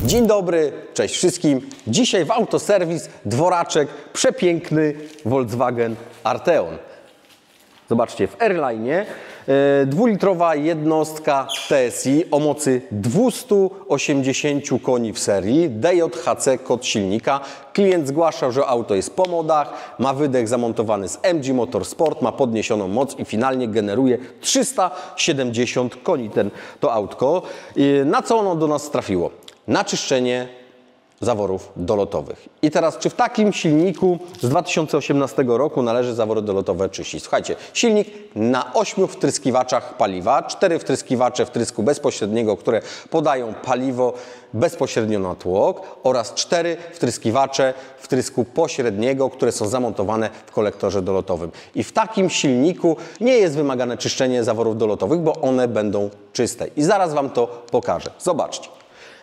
Dzień dobry, cześć wszystkim. Dzisiaj w Autoserwis dworaczek przepiękny Volkswagen Arteon. Zobaczcie, w Airline dwulitrowa jednostka TSI o mocy 280 koni w serii, DJHC kod silnika. Klient zgłaszał, że auto jest po modach, ma wydech zamontowany z MG Motorsport, ma podniesioną moc i finalnie generuje 370 koni to autko. Na co ono do nas trafiło? Na czyszczenie zaworów dolotowych. I teraz, czy w takim silniku z 2018 roku należy zawory dolotowe czyścić? Słuchajcie, silnik na 8 wtryskiwaczach paliwa, 4 wtryskiwacze wtrysku bezpośredniego, które podają paliwo bezpośrednio na tłok oraz 4 wtryskiwacze wtrysku pośredniego, które są zamontowane w kolektorze dolotowym. I w takim silniku nie jest wymagane czyszczenie zaworów dolotowych, bo one będą czyste. I zaraz Wam to pokażę. Zobaczcie.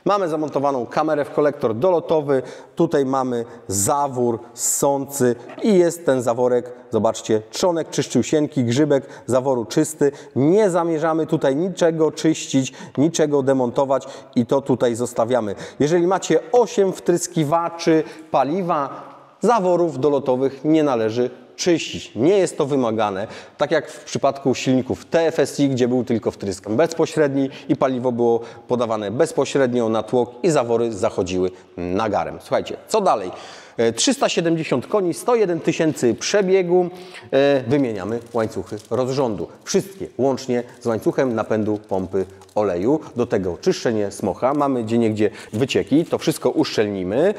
Mamy zamontowaną kamerę w kolektor dolotowy, tutaj mamy zawór ssący i jest ten zaworek, zobaczcie, trzonek czyszczyłsienki, grzybek zaworu czysty. Nie zamierzamy tutaj niczego czyścić, niczego demontować i to tutaj zostawiamy. Jeżeli macie 8 wtryskiwaczy paliwa, zaworów dolotowych nie należy czyścić. Nie jest to wymagane, tak jak w przypadku silników TFSI, gdzie był tylko wtrysk bezpośredni i paliwo było podawane bezpośrednio na tłok i zawory zachodziły nagarem. Słuchajcie, co dalej? 370 koni, 101 tysięcy przebiegu, wymieniamy łańcuchy rozrządu. Wszystkie, łącznie z łańcuchem napędu pompy oleju. Do tego czyszczenie smocha, mamy gdzieniegdzie wycieki, to wszystko uszczelnimy.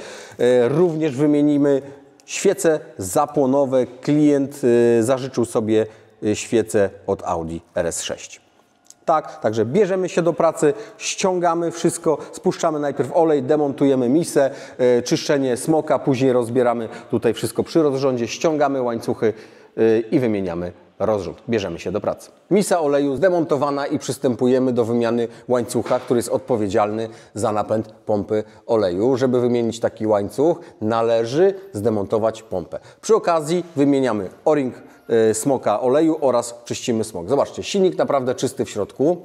Również wymienimy świece zapłonowe. Klient zażyczył sobie świece od Audi RS6. Tak, także bierzemy się do pracy, ściągamy wszystko, spuszczamy najpierw olej, demontujemy misę, czyszczenie smoka, później rozbieramy tutaj wszystko przy rozrządzie, ściągamy łańcuchy i wymieniamy rozrząd. Bierzemy się do pracy. Misa oleju zdemontowana i przystępujemy do wymiany łańcucha, który jest odpowiedzialny za napęd pompy oleju. Żeby wymienić taki łańcuch, należy zdemontować pompę. Przy okazji wymieniamy o-ring smoka oleju oraz czyścimy smok. Zobaczcie, silnik naprawdę czysty w środku,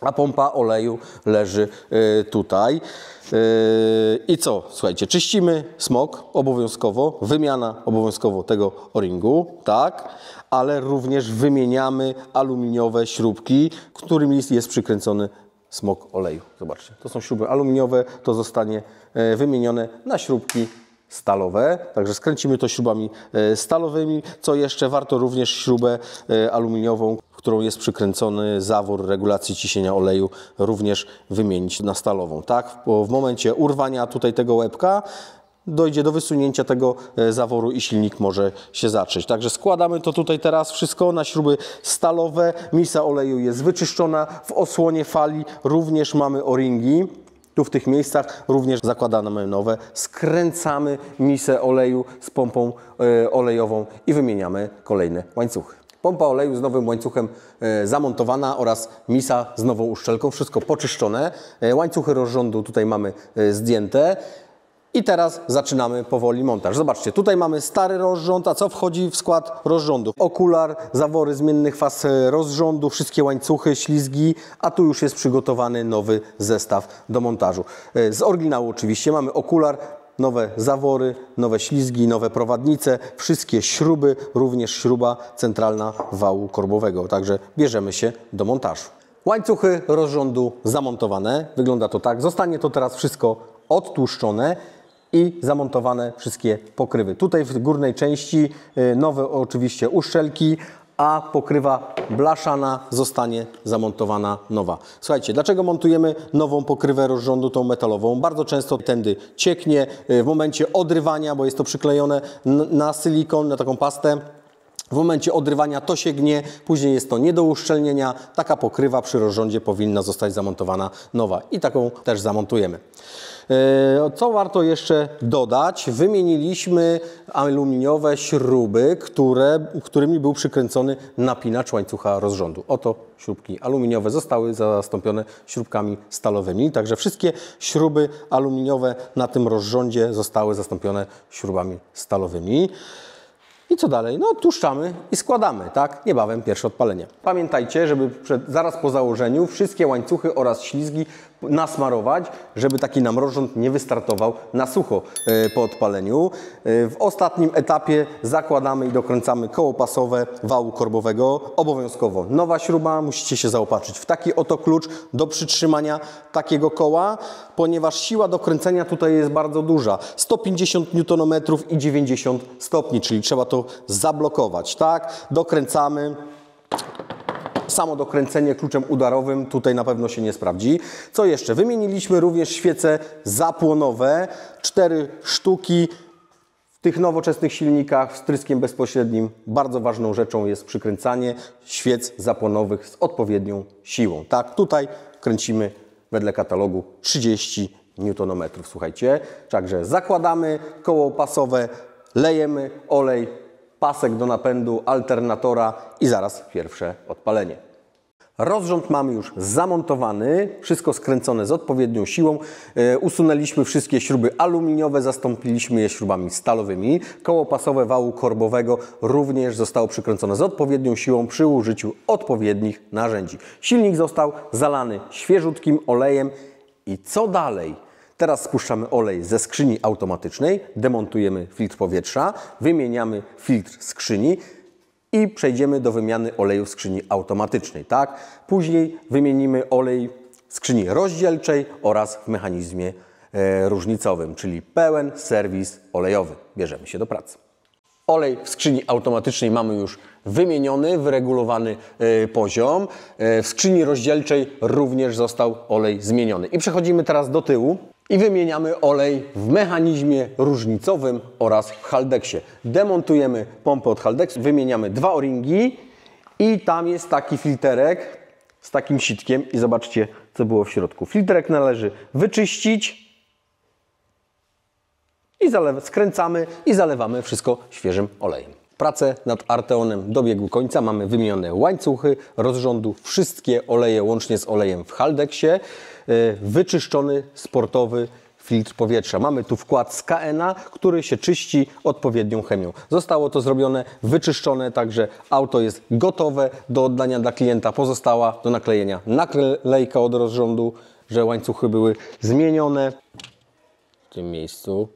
a pompa oleju leży tutaj. I co? Słuchajcie, czyścimy smok obowiązkowo, wymiana obowiązkowo tego o-ringu, tak, ale również wymieniamy aluminiowe śrubki, którymi jest przykręcony smok oleju. Zobaczcie, to są śruby aluminiowe, to zostanie wymienione na śrubki stalowe, także skręcimy to śrubami stalowymi. Co jeszcze? Warto również śrubę aluminiową, w którą jest przykręcony zawór regulacji ciśnienia oleju, również wymienić na stalową. Tak? W momencie urwania tutaj tego łebka dojdzie do wysunięcia tego zaworu i silnik może się zatrzeć. Także składamy to tutaj teraz wszystko na śruby stalowe. Misa oleju jest wyczyszczona. W osłonie fali również mamy o-ringi. Tu w tych miejscach również zakładamy nowe, skręcamy misę oleju z pompą olejową i wymieniamy kolejne łańcuchy. Pompa oleju z nowym łańcuchem zamontowana oraz misa z nową uszczelką, wszystko poczyszczone. Łańcuchy rozrządu tutaj mamy zdjęte. I teraz zaczynamy powoli montaż. Zobaczcie, tutaj mamy stary rozrząd, a co wchodzi w skład rozrządu? Okular, zawory zmiennych faz rozrządu, wszystkie łańcuchy, ślizgi, a tu już jest przygotowany nowy zestaw do montażu. Z oryginału oczywiście mamy okular, nowe zawory, nowe ślizgi, nowe prowadnice, wszystkie śruby, również śruba centralna wału korbowego. Także bierzemy się do montażu. Łańcuchy rozrządu zamontowane. Wygląda to tak. Zostanie to teraz wszystko odtłuszczone i zamontowane wszystkie pokrywy. Tutaj w górnej części nowe oczywiście uszczelki, a pokrywa blaszana zostanie zamontowana nowa. Słuchajcie, dlaczego montujemy nową pokrywę rozrządu, tą metalową? Bardzo często tędy cieknie w momencie odrywania, bo jest to przyklejone na silikon, na taką pastę. W momencie odrywania to się gnie, później jest to nie do uszczelnienia. Taka pokrywa przy rozrządzie powinna zostać zamontowana nowa i taką też zamontujemy. Co warto jeszcze dodać? Wymieniliśmy aluminiowe śruby, którymi był przykręcony napinacz łańcucha rozrządu. Oto śrubki aluminiowe zostały zastąpione śrubkami stalowymi, także wszystkie śruby aluminiowe na tym rozrządzie zostały zastąpione śrubami stalowymi. I co dalej? No tłuszczamy i składamy, tak? Niebawem pierwsze odpalenie. Pamiętajcie, żeby zaraz po założeniu wszystkie łańcuchy oraz ślizgi nasmarować, żeby taki nam rozrząd nie wystartował na sucho po odpaleniu. W ostatnim etapie zakładamy i dokręcamy koło pasowe wału korbowego. Obowiązkowo nowa śruba, musicie się zaopatrzyć w taki oto klucz do przytrzymania takiego koła, ponieważ siła dokręcenia tutaj jest bardzo duża. 150 Nm i 90 stopni, czyli trzeba to zablokować, tak? Dokręcamy. Samo dokręcenie kluczem udarowym tutaj na pewno się nie sprawdzi. Co jeszcze? Wymieniliśmy również świece zapłonowe. 4 sztuki. W tych nowoczesnych silnikach z wtryskiem bezpośrednim bardzo ważną rzeczą jest przykręcanie świec zapłonowych z odpowiednią siłą. Tak, tutaj kręcimy wedle katalogu 30 Nm. Słuchajcie, także zakładamy koło pasowe, lejemy olej, pasek do napędu, alternatora i zaraz pierwsze odpalenie. Rozrząd mamy już zamontowany, wszystko skręcone z odpowiednią siłą. Usunęliśmy wszystkie śruby aluminiowe, zastąpiliśmy je śrubami stalowymi. Koło pasowe wału korbowego również zostało przykręcone z odpowiednią siłą przy użyciu odpowiednich narzędzi. Silnik został zalany świeżutkim olejem i co dalej? Teraz spuszczamy olej ze skrzyni automatycznej, demontujemy filtr powietrza, wymieniamy filtr skrzyni i przejdziemy do wymiany oleju w skrzyni automatycznej. Tak? Później wymienimy olej w skrzyni rozdzielczej oraz w mechanizmie różnicowym, czyli pełen serwis olejowy. Bierzemy się do pracy. Olej w skrzyni automatycznej mamy już wymieniony, wyregulowany poziom. W skrzyni rozdzielczej również został olej zmieniony. I przechodzimy teraz do tyłu i wymieniamy olej w mechanizmie różnicowym oraz w Haldexie. Demontujemy pompę od Haldexu, wymieniamy 2 o-ringi i tam jest taki filterek z takim sitkiem i zobaczcie, co było w środku. Filterek należy wyczyścić i skręcamy i zalewamy wszystko świeżym olejem. Pracę nad Arteonem dobiegł końca. Mamy wymienione łańcuchy rozrządu, wszystkie oleje łącznie z olejem w Haldexie, wyczyszczony sportowy filtr powietrza. Mamy tu wkład z KN-a, który się czyści odpowiednią chemią. Zostało to zrobione, wyczyszczone, także auto jest gotowe do oddania dla klienta. Pozostała do naklejenia naklejka od rozrządu, że łańcuchy były zmienione. W tym miejscu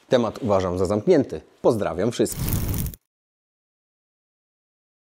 temat uważam za zamknięty. Pozdrawiam wszystkich.